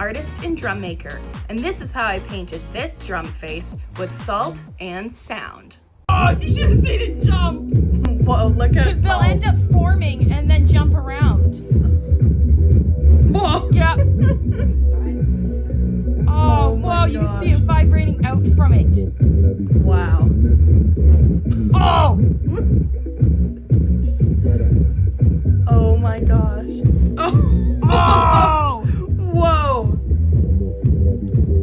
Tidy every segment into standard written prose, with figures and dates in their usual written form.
artist and drum maker, and this is how I painted this drum face with salt and sound. Oh, you should have seen it jump! Whoa, look at it. Because they'll end up forming and then jump around. Whoa! Yep. Oh, whoa, you can see it vibrating out from it. Wow. Oh! Oh my gosh. Oh! Oh! Whoa!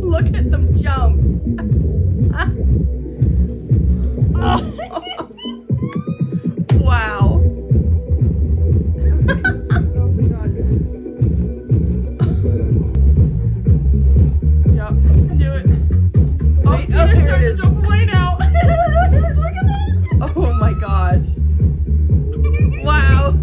Look at them jump. Wow. Yep, do it. Oh, Wait, see, they're there starting it to is. jump away now. Look at that. Oh my gosh. Wow.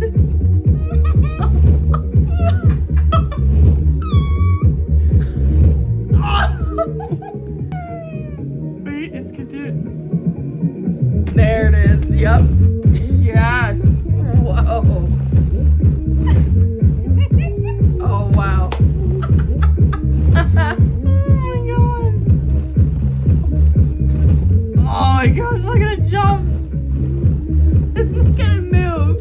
Wait, it's gonna do it. There it is. Yep. Yes. Whoa. Oh wow. Oh my gosh, look at it jump. Look at it move.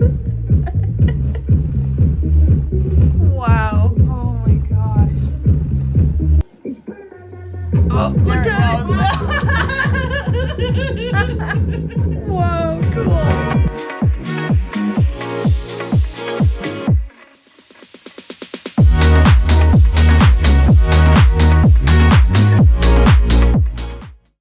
Wow. Oh my gosh. Oh, look There it at it. Whoa, cool.